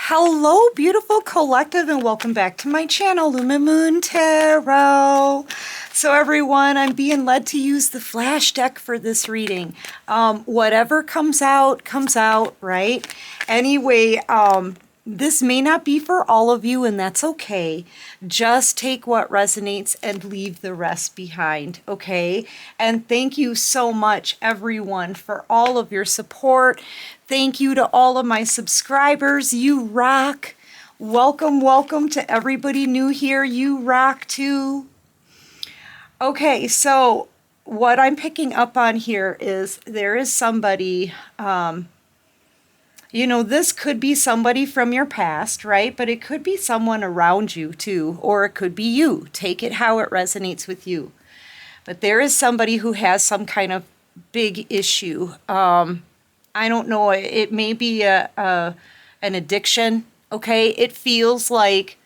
Hello, beautiful collective, and welcome back to my channel, Lumen Moon Tarot. So everyone, I'm being led to use the flash deck for this reading. Whatever comes out, right? Anyway, this may not be for all of you, and that's okay. Just take what resonates and leave the rest behind, okay? And thank you so much, everyone, for all of your support. Thank you to all of my subscribers. You rock. Welcome, welcome to everybody new here. You rock too. Okay, so what I'm picking up on here is there is somebody, this could be somebody from your past, right? But it could be someone around you too, or it could be you. Take it how it resonates with you. But there is somebody who has some kind of big issue. I don't know, it may be an addiction, okay? It feels like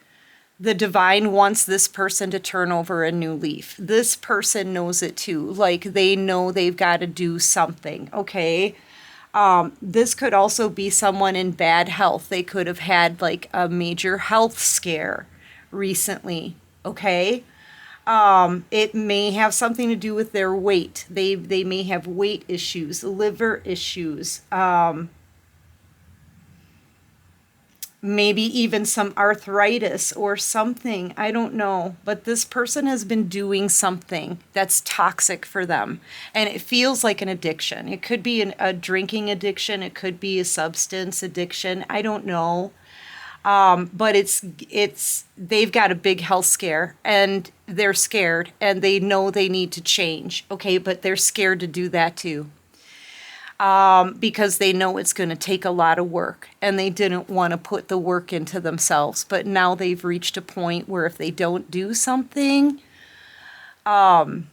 the divine wants this person to turn over a new leaf. This person knows it too, like they know they've got to do something, okay? This could also be someone in bad health. They could have had like a major health scare recently, okay? It may have something to do with their weight. They may have weight issues, liver issues, maybe even some arthritis or something. I don't know. But this person has been doing something that's toxic for them. And it feels like an addiction. It could be a drinking addiction. It could be a substance addiction. I don't know. But they've got a big health scare and they're scared and they know they need to change. Okay. But they're scared to do that too. Because they know it's going to take a lot of work and they didn't want to put the work into themselves. But now they've reached a point where if they don't do something, it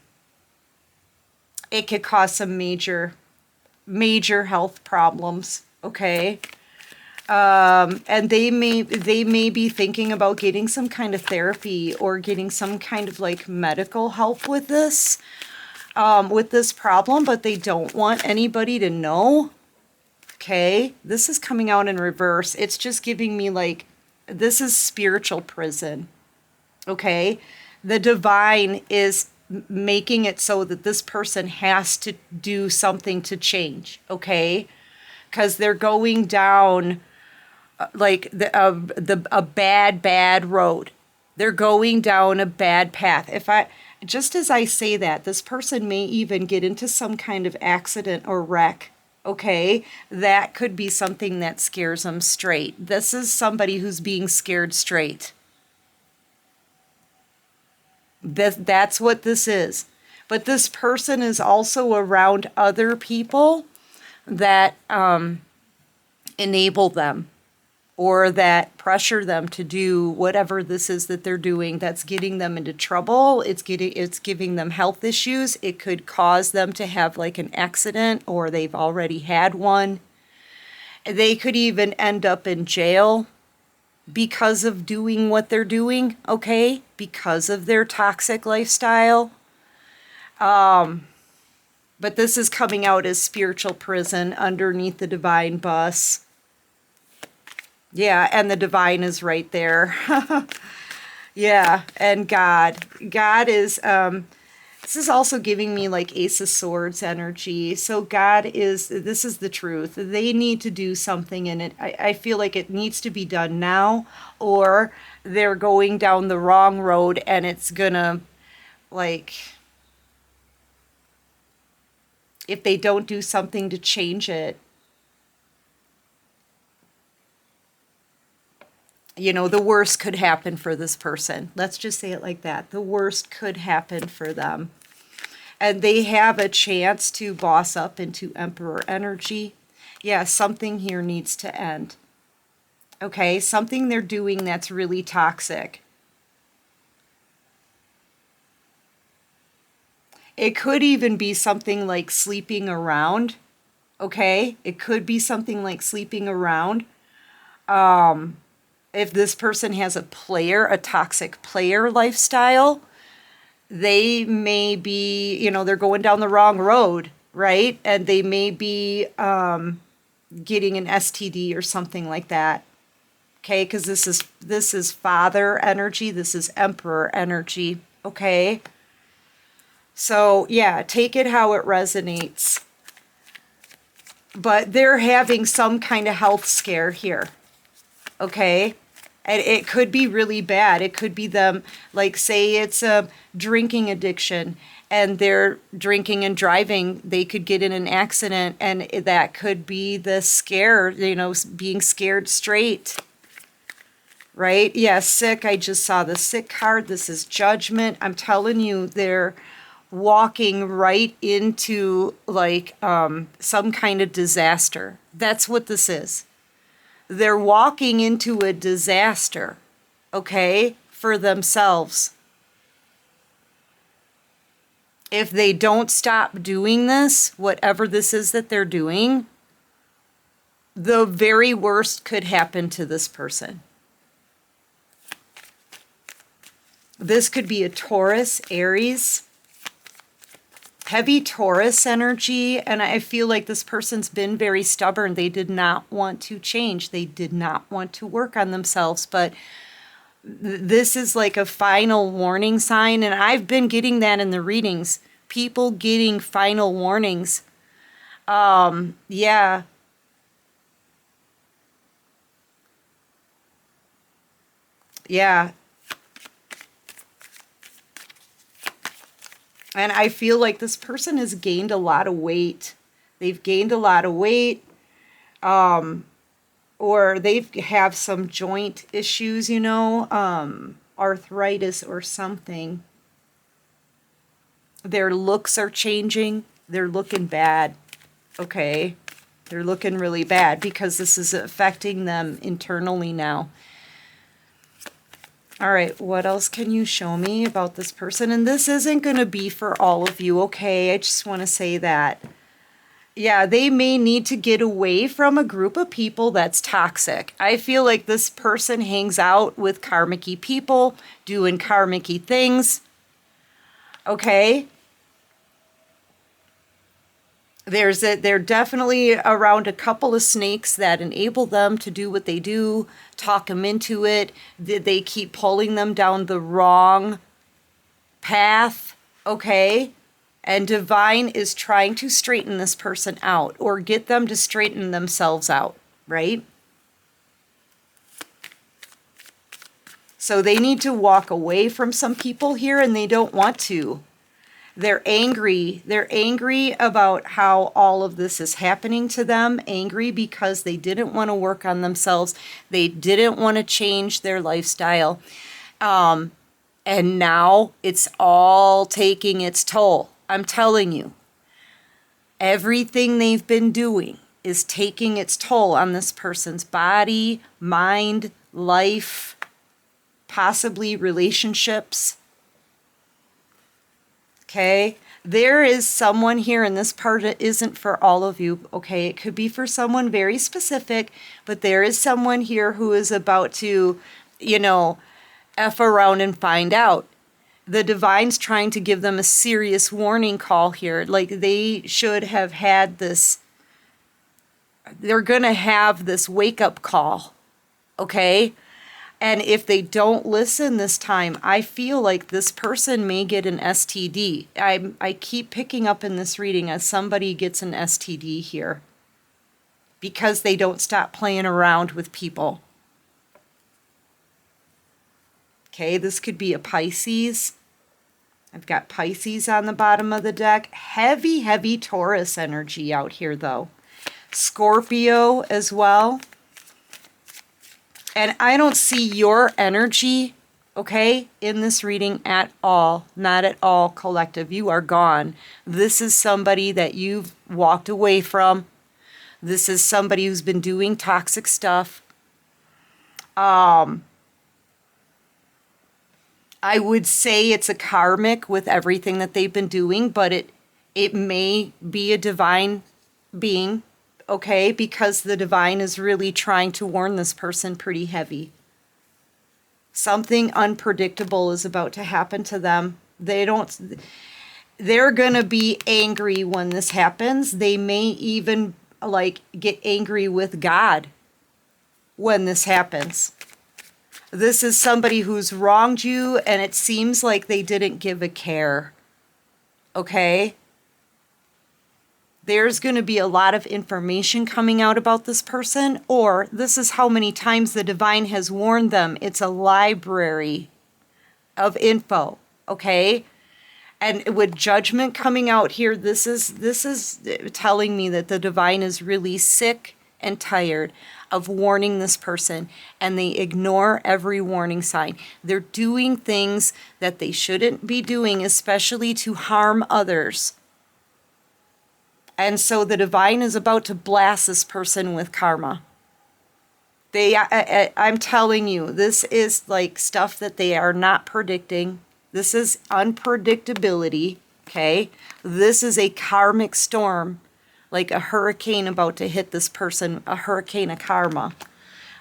could cause some major health problems. Okay. And they may be thinking about getting some kind of therapy or getting some kind of like medical help with this problem, but they don't want anybody to know. Okay, this is coming out in reverse. It's just giving me like, this is spiritual prison. Okay, the divine is making it so that this person has to do something to change. Okay, because they're going down like a bad road. They're going down a bad path. Just as I say that, this person may even get into some kind of accident or wreck. Okay, that could be something that scares them straight. This is somebody who's being scared straight. That's what this is. But this person is also around other people that enable them, or that pressure them to do whatever this is that they're doing that's getting them into trouble. It's giving them health issues. It could cause them to have like an accident, or they've already had one. They could even end up in jail because of doing what they're doing, okay? Because of their toxic lifestyle. But this is coming out as spiritual prison underneath the divine bus. Yeah, and the divine is right there. Yeah, and God is, this is also giving me like Ace of Swords energy. So this is the truth. They need to do something, and I feel like it needs to be done now, or they're going down the wrong road and it's gonna, like, if they don't do something to change it, the worst could happen for this person. Let's just say it like that. The worst could happen for them. And they have a chance to boss up into Emperor energy. Yeah, something here needs to end. Okay, something they're doing that's really toxic. It could even be something like sleeping around. Okay, it could be something like sleeping around. If this person has a toxic player lifestyle, they may be, they're going down the wrong road, right? And they may be getting an STD or something like that. Okay, because this is father energy, this is emperor energy, okay? So, yeah, take it how it resonates. But they're having some kind of health scare here, okay? And it could be really bad. It could be them, like, say it's a drinking addiction and they're drinking and driving. They could get in an accident, and that could be the scare, you know, being scared straight. Right? Yeah, sick. I just saw the sick card. This is judgment. I'm telling you, they're walking right into like some kind of disaster. That's what this is. They're walking into a disaster, okay, for themselves. If they don't stop doing this, whatever this is that they're doing, the very worst could happen to this person. This could be a Taurus, Aries, heavy Taurus energy, and I feel like this person's been very stubborn. They did not want to change. They did not want to work on themselves, but this is like a final warning sign, and I've been getting that in the readings. People getting final warnings. Yeah. Yeah. And I feel like this person has gained a lot of weight. They've gained a lot of weight, or they have some joint issues, you know, arthritis or something. Their looks are changing. They're looking bad, okay? They're looking really bad because this is affecting them internally now. All right, what else can you show me about this person? And this isn't going to be for all of you, okay? I just want to say that. Yeah, they may need to get away from a group of people that's toxic. I feel like this person hangs out with karmic-y people, doing karmic-y things, okay? They're definitely around a couple of snakes that enable them to do what they do, talk them into it. They keep pulling them down the wrong path, okay? And divine is trying to straighten this person out or get them to straighten themselves out, right? So they need to walk away from some people here, and they don't want to. They're angry. They're angry about how all of this is happening to them. Angry because they didn't want to work on themselves. They didn't want to change their lifestyle. And now it's all taking its toll. I'm telling you, everything they've been doing is taking its toll on this person's body, mind, life, possibly relationships. Okay, there is someone here, and this part isn't for all of you, okay? It could be for someone very specific, but there is someone here who is about to, you know, F around and find out. The divine's trying to give them a serious warning call here. Like, they should have had this, they're going to have this wake-up call, okay? And if they don't listen this time, I feel like this person may get an STD. I keep picking up in this reading as somebody gets an STD here because they don't stop playing around with people. Okay, this could be a Pisces. I've got Pisces on the bottom of the deck. Heavy, heavy Taurus energy out here, though. Scorpio as well. And I don't see your energy, okay, in this reading at all. Not at all, collective. You are gone. This is somebody that you've walked away from. This is somebody who's been doing toxic stuff. I would say it's a karmic with everything that they've been doing, but it may be a divine being. Okay, because the divine is really trying to warn this person pretty heavy. Something unpredictable is about to happen to them. They're going to be angry when this happens. They may even like get angry with God when this happens. This is somebody who's wronged you, and it seems like they didn't give a care. Okay? There's going to be a lot of information coming out about this person, or this is how many times the divine has warned them. It's a library of info. Okay? And with judgment coming out here, this is telling me that the divine is really sick and tired of warning this person, and they ignore every warning sign. They're doing things that they shouldn't be doing, especially to harm others. And so the divine is about to blast this person with karma. I'm telling you, this is like stuff that they are not predicting. This is unpredictability, okay? This is a karmic storm, like a hurricane about to hit this person, a hurricane of karma,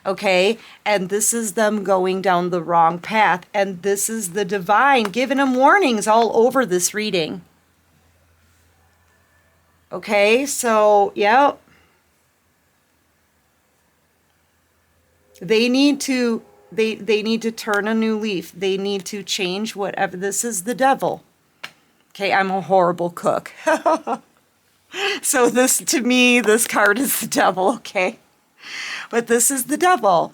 okay? And this is them going down the wrong path, and this is the divine giving them warnings all over this reading. Okay, so, yeah. They need to turn a new leaf. They need to change whatever. This is the devil. Okay, I'm a horrible cook. So this, to me, this card is the devil, okay? But this is the devil.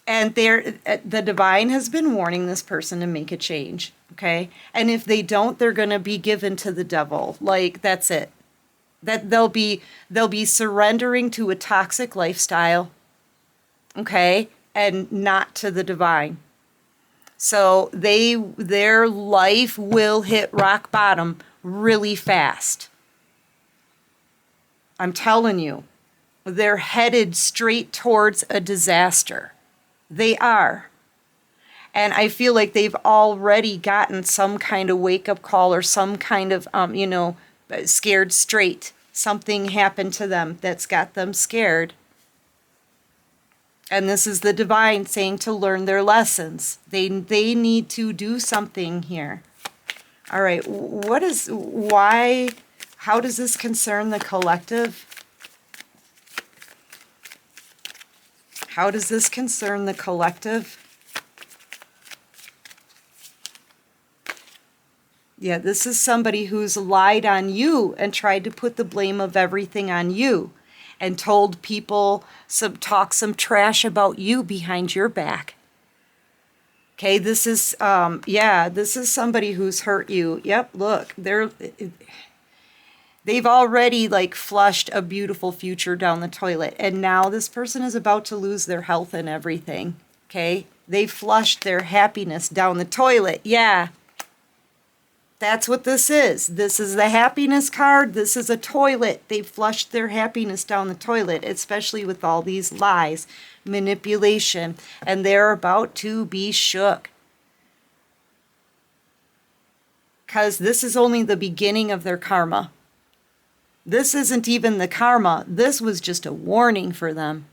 And the divine has been warning this person to make a change, okay? And if they don't, they're going to be given to the devil. Like, that's it. That they'll be surrendering to a toxic lifestyle, okay? And not to the divine. So their life will hit rock bottom really fast. I'm telling you, they're headed straight towards a disaster. They are. And I feel like they've already gotten some kind of wake-up call or some kind of, scared straight. Something happened to them that's got them scared. And this is the divine saying to learn their lessons. They need to do something here. All right, how does this concern the collective? How does this concern the collective? Yeah, this is somebody who's lied on you and tried to put the blame of everything on you and told people talk some trash about you behind your back. Okay, this is this is somebody who's hurt you. Yep, look, they've already like flushed a beautiful future down the toilet, and now this person is about to lose their health and everything. Okay, they flushed their happiness down the toilet. Yeah. That's what this is. This is the happiness card. This is a toilet. They flushed their happiness down the toilet, especially with all these lies, manipulation, and they're about to be shook. Because this is only the beginning of their karma. This isn't even the karma. This was just a warning for them.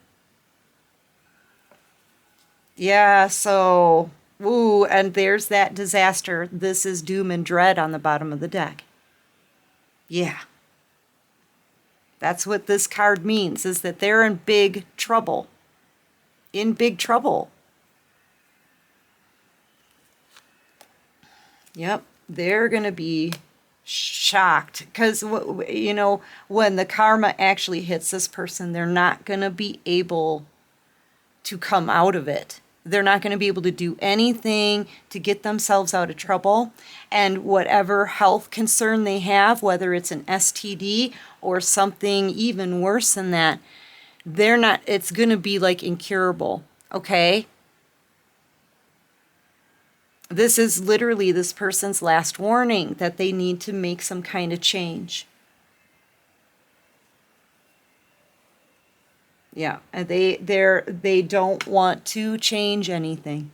Yeah, so... Ooh, and there's that disaster. This is doom and dread on the bottom of the deck. Yeah. That's what this card means, is that they're in big trouble. In big trouble. Yep, they're going to be shocked. Because, when the karma actually hits this person, they're not going to be able to come out of it. They're not going to be able to do anything to get themselves out of trouble. And whatever health concern they have, whether it's an STD or something even worse than that, it's going to be like incurable, okay? This is literally this person's last warning that they need to make some kind of change. Yeah, and they don't want to change anything.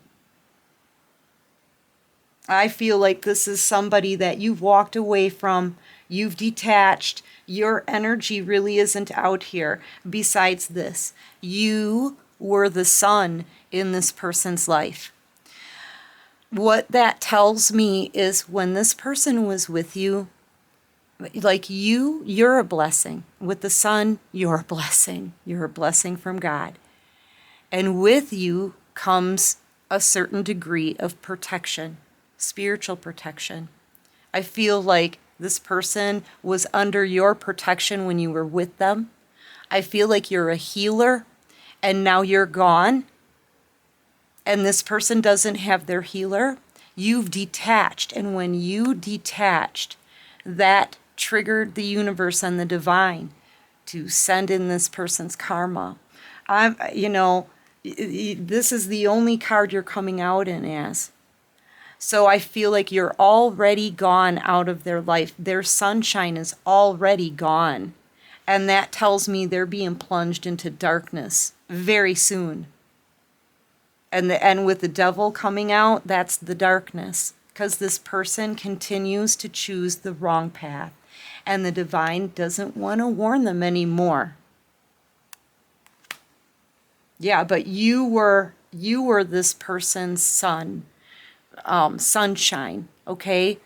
I feel like this is somebody that you've walked away from, you've detached, your energy really isn't out here. Besides this, you were the sun in this person's life. What that tells me is when this person was with you, like you're a blessing. With the sun, you're a blessing. You're a blessing from God. And with you comes a certain degree of protection, spiritual protection. I feel like this person was under your protection when you were with them. I feel like you're a healer and now you're gone and this person doesn't have their healer. You've detached, and when you detached, that triggered the universe and the divine to send in this person's karma. This is the only card you're coming out in as. So I feel like you're already gone out of their life. Their sunshine is already gone. And that tells me they're being plunged into darkness very soon. And with the devil coming out, that's the darkness. Because this person continues to choose the wrong path. And the divine doesn't want to warn them anymore. Yeah, but you were this person's sunshine, okay?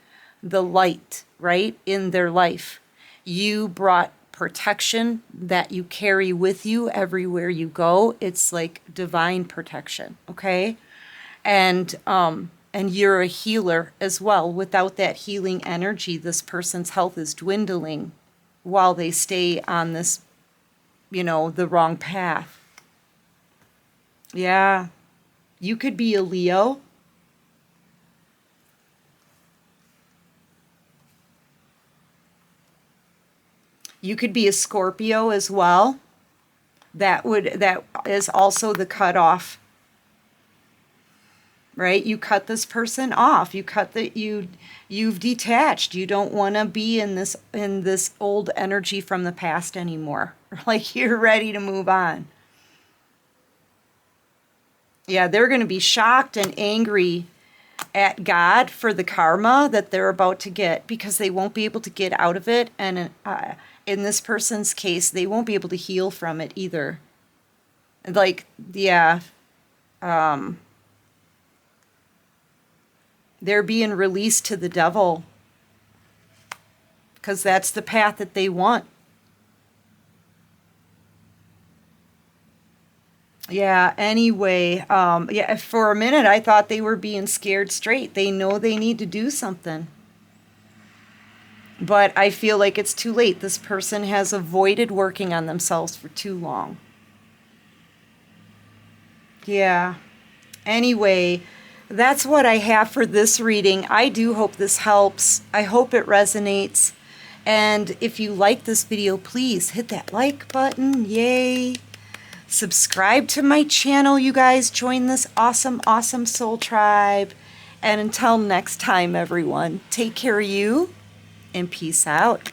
The light, right, in their life. You brought protection that you carry with you everywhere you go. It's like divine protection, okay? And you're a healer as well. Without that healing energy, this person's health is dwindling while they stay on this, the wrong path. Yeah. You could be a Leo. You could be a Scorpio as well. That is also the cutoff. Right? You cut this person off. You've detached. You don't want to be in this old energy from the past anymore. Like you're ready to move on. Yeah, they're going to be shocked and angry at God for the karma that they're about to get because they won't be able to get out of it. And in this person's case, they won't be able to heal from it either. Like, yeah, they're being released to the devil because that's the path that they want. Yeah, anyway, yeah, for a minute I thought they were being scared straight. They know they need to do something. But I feel like it's too late. This person has avoided working on themselves for too long. Yeah. Anyway, that's what I have for this reading. I do hope this helps. I hope it resonates. And if you like this video, please hit that like button. Yay. Subscribe to my channel, you guys. Join this awesome, awesome soul tribe. And until next time, everyone, take care of you and peace out.